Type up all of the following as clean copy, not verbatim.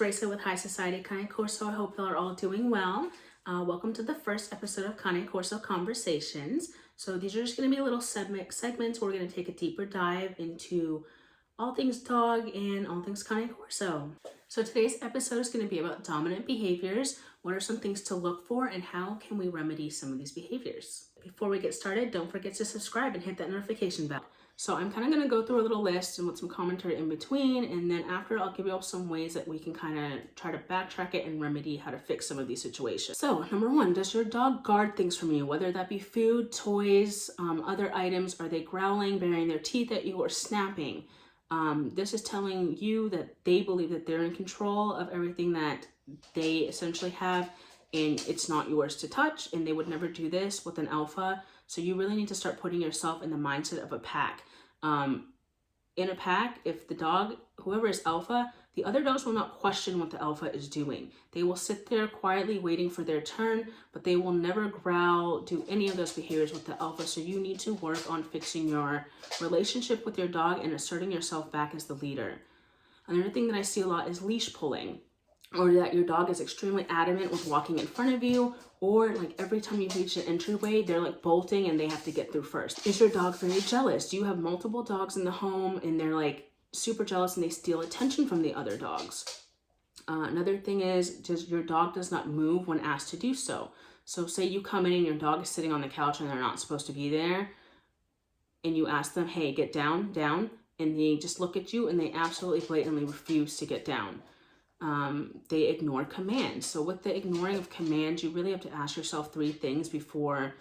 Raisa with High Society Cane Corso. I hope y'all are all doing well. Welcome to the first episode of Cane Corso Conversations. So these are just going to be little segments where we're going to take a deeper dive into all things dog and all things Cane Corso. So today's episode is going to be about dominant behaviors. What are some things to look for and how can we remedy some of these behaviors? Before we get started, don't forget to subscribe and hit that notification bell. So I'm kind of going to go through a little list and with some commentary in between, and then after I'll give you all some ways that we can kind of try to backtrack it and remedy how to fix some of these situations. So number one, does your dog guard things from you, whether that be food, toys, other items? Are they growling, baring their teeth at you, or snapping? This is telling you that they believe that they're in control of everything that they essentially have, and it's not yours to touch, and they would never do this with an alpha. So you really need to start putting yourself in the mindset of a pack. In a pack, if the dog, whoever is alpha, the other dogs will not question what the alpha is doing. They will sit there quietly waiting for their turn, but they will never growl, do any of those behaviors with the alpha. So you need to work on fixing your relationship with your dog and asserting yourself back as the leader. Another thing that I see a lot is leash pulling, or that your dog is extremely adamant with walking in front of you, or like every time you reach an entryway, they're like bolting and they have to get through first. Is your dog very jealous? Do you have multiple dogs in the home and they're like super jealous and they steal attention from the other dogs? Another thing is, your dog does not move when asked to do so. So say you come in and your dog is sitting on the couch and they're not supposed to be there, and you ask them, hey, get down, and they just look at you and they absolutely blatantly refuse to get down. They ignore commands. So with the ignoring of commands, you really have to ask yourself three things before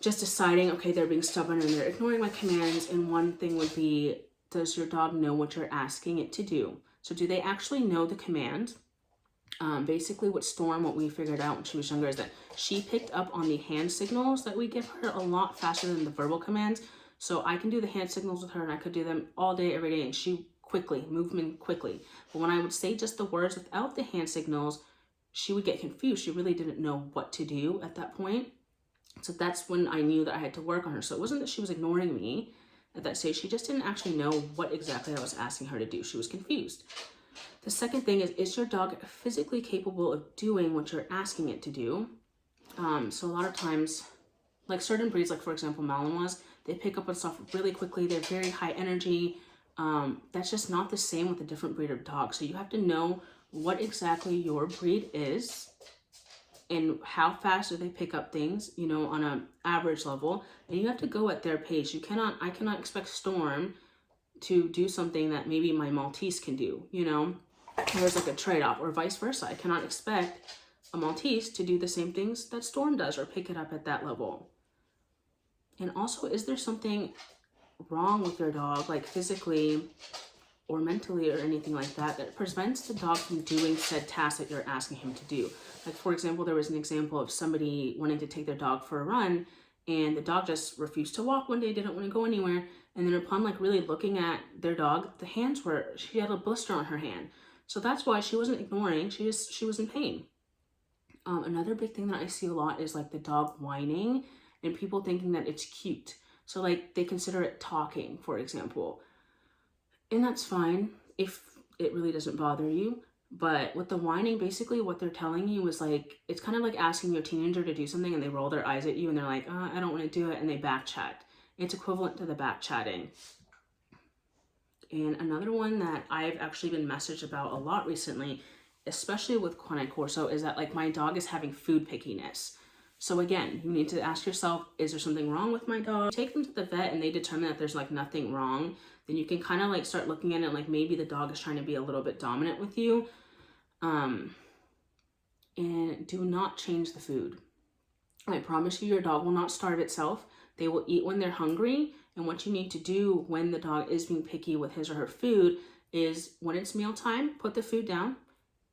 just deciding, okay, they're being stubborn and they're ignoring my commands. And one thing would be, does your dog know what you're asking it to do? So do they actually know the command? Basically with Storm, what we figured out when she was younger is that she picked up on the hand signals that we give her a lot faster than the verbal commands. So I can do the hand signals with her and I could do them all day, every day, and she movement quickly. But when I would say just the words without the hand signals, she would get confused. She really didn't know what to do at that point. So that's when I knew that I had to work on her. So it wasn't that she was ignoring me at that stage. She just didn't actually know what exactly I was asking her to do. She was confused. The second thing is your dog physically capable of doing what you're asking it to do? So a lot of times, like certain breeds, like for example, Malinois, they pick up on stuff really quickly. They're very high energy. That's just not the same with a different breed of dog. So you have to know what exactly your breed is and how fast do they pick up things, on an average level, and you have to go at their pace. I cannot expect Storm to do something that maybe my Maltese can do, There's like a trade-off, or vice versa. I cannot expect a Maltese to do the same things that Storm does or pick it up at that level. And also, is there something wrong with your dog, like physically or mentally or anything like that, that prevents the dog from doing said task that you're asking him to do? Like for example, there was an example of somebody wanting to take their dog for a run, and the dog just refused to walk one day, didn't want to go anywhere, and then upon like really looking at their dog, she had a blister on her hand. So that's why she wasn't ignoring, she was in pain. Another big thing that I see a lot is like the dog whining and people thinking that it's cute. So like they consider it talking, for example. And that's fine if it really doesn't bother you. But with the whining, basically what they're telling you is like, it's kind of like asking your teenager to do something and they roll their eyes at you and they're like, I don't want to do it, and they back chat. It's equivalent to the back chatting. And another one that I've actually been messaged about a lot recently, especially with Cane Corso, is that like my dog is having food pickiness. So again, you need to ask yourself, is there something wrong with my dog? Take them to the vet and they determine that there's like nothing wrong. Then you can kind of like start looking at it like maybe the dog is trying to be a little bit dominant with you. And do not change the food. I promise you, your dog will not starve itself. They will eat when they're hungry. And what you need to do when the dog is being picky with his or her food is when it's mealtime, put the food down,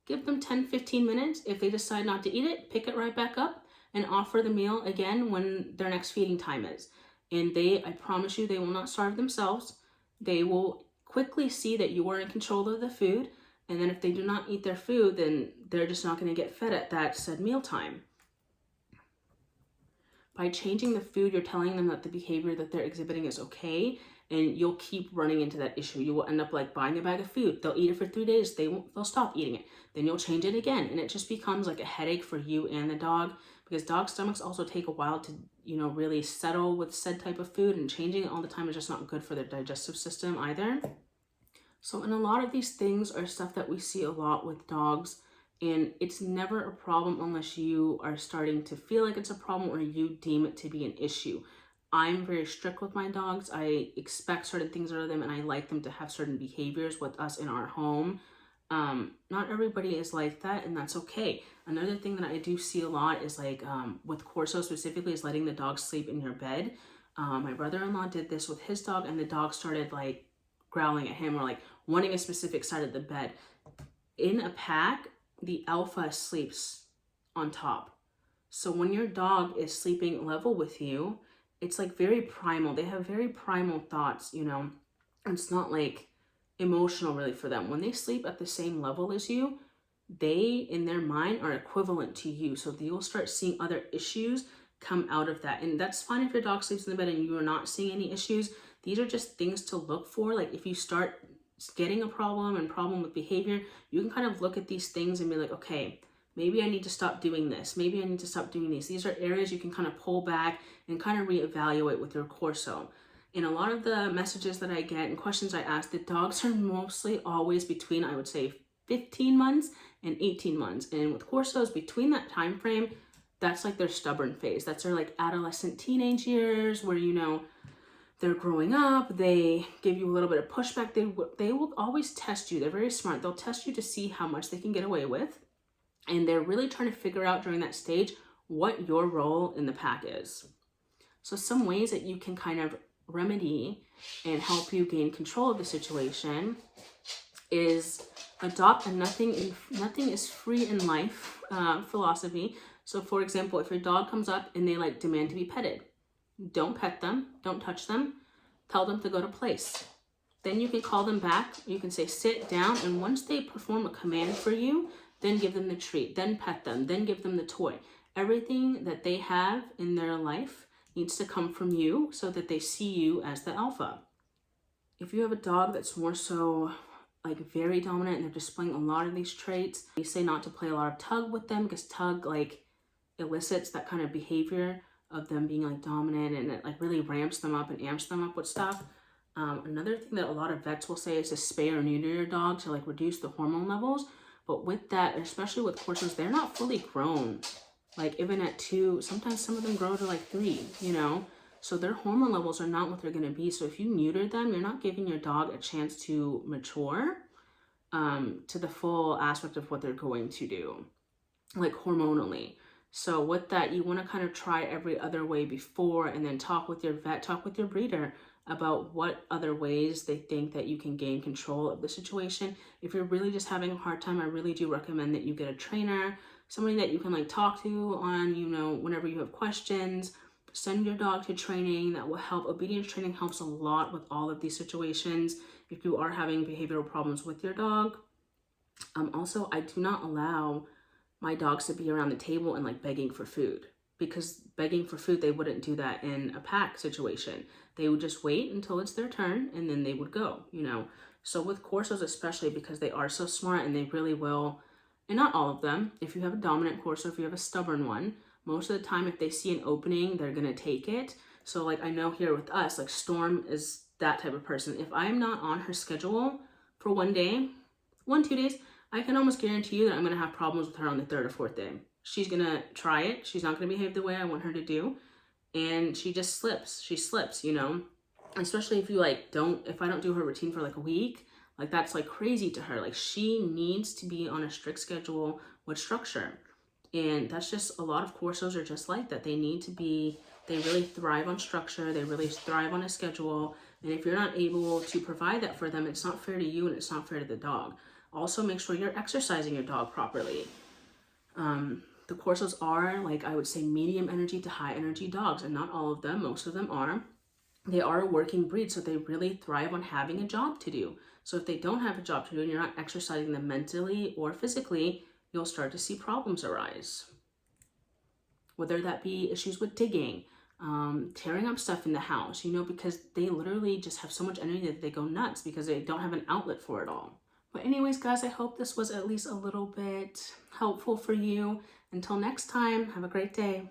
give them 10-15 minutes. If they decide not to eat it, pick it right back up and offer the meal again when their next feeding time is. And I promise you, they will not starve themselves. They will quickly see that you are in control of the food. And then if they do not eat their food, then they're just not going to get fed at that said mealtime. By changing the food, you're telling them that the behavior that they're exhibiting is okay, and you'll keep running into that issue. You will end up like buying a bag of food. They'll eat it for 3 days. They'll stop eating it. Then you'll change it again. And it just becomes like a headache for you and the dog, because dog stomachs also take a while to, really settle with said type of food, and changing it all the time is just not good for their digestive system either. So, and a lot of these things are stuff that we see a lot with dogs, and it's never a problem unless you are starting to feel like it's a problem or you deem it to be an issue. I'm very strict with my dogs. I expect certain things out of them, and I like them to have certain behaviors with us in our home. Not everybody is like that, and that's okay. Another thing that I do see a lot is like with Corso specifically is letting the dog sleep in your bed. My brother-in-law did this with his dog, and the dog started like growling at him or like wanting a specific side of the bed. In a pack, the alpha sleeps on top. So when your dog is sleeping level with you, it's like very primal. They have very primal thoughts, It's not like emotional really for them. When they sleep at the same level as you, they in their mind are equivalent to you. So you'll start seeing other issues come out of that. And that's fine if your dog sleeps in the bed and you are not seeing any issues. These are just things to look for. Like if you start getting a problem with behavior, you can kind of look at these things and be like, okay, maybe I need to stop doing this. Maybe I need to stop doing these. These are areas you can kind of pull back and kind of reevaluate with your Corso. And a lot of the messages that I get and questions I ask, the dogs are mostly always between, I would say, 15 months and 18 months. And with Corsos, between that time frame, that's like their stubborn phase. That's their like adolescent teenage years where, they're growing up, they give you a little bit of pushback. They will always test you. They're very smart. They'll test you to see how much they can get away with. And they're really trying to figure out during that stage what your role in the pack is. So some ways that you can kind of remedy and help you gain control of the situation is adopt a nothing is free in life philosophy. So for example, if your dog comes up and they like demand to be petted, don't pet them, don't touch them, tell them to go to place. Then you can call them back, you can say sit down, and once they perform a command for you, then give them the treat, then pet them, then give them the toy. Everything that they have in their life needs to come from you so that they see you as the alpha. If you have a dog that's more so like very dominant and they're displaying a lot of these traits, you say not to play a lot of tug with them, because tug like elicits that kind of behavior of them being like dominant, and it like really ramps them up and amps them up with stuff. Another thing that a lot of vets will say is to spay or neuter your dog to like reduce the hormone levels. But with that, especially with Corsos, they're not fully grown. Like even at 2, sometimes some of them grow to like 3, So their hormone levels are not what they're going to be. So if you neuter them, you're not giving your dog a chance to mature to the full aspect of what they're going to do, like hormonally. So with that, you want to kind of try every other way before, and then talk with your vet, talk with your breeder about what other ways they think that you can gain control of the situation. If you're really just having a hard time, I really do recommend that you get a trainer, somebody that you can like talk to on, whenever you have questions. Send your dog to training. That will help. Obedience training helps a lot with all of these situations if you are having behavioral problems with your dog. Also, I do not allow my dogs to be around the table and like begging for food, because begging for food, they wouldn't do that in a pack situation. They would just wait until it's their turn and then they would go, So with Corsos especially, because they are so smart and they really will, and not all of them, if you have a dominant Corso, if you have a stubborn one, most of the time if they see an opening, they're going to take it. So like I know here with us, like Storm is that type of person. If I'm not on her schedule for 1 day, 2 days, I can almost guarantee you that I'm going to have problems with her on the 3rd or 4th day. She's going to try it. She's not going to behave the way I want her to do. And she just slips. She slips, Especially if you if I don't do her routine for like a week, like that's like crazy to her. Like she needs to be on a strict schedule with structure. And that's just, a lot of Corsos are just like that. They really thrive on structure. They really thrive on a schedule. And if you're not able to provide that for them, it's not fair to you and it's not fair to the dog. Also, make sure you're exercising your dog properly. The Corsos are, like I would say, medium energy to high energy dogs, and not all of them, most of them are. They are a working breed, so they really thrive on having a job to do. So if they don't have a job to do and you're not exercising them mentally or physically, you'll start to see problems arise. Whether that be issues with digging, tearing up stuff in the house, you know, because they literally just have so much energy that they go nuts because they don't have an outlet for it all. But anyways, guys, I hope this was at least a little bit helpful for you. Until next time, have a great day.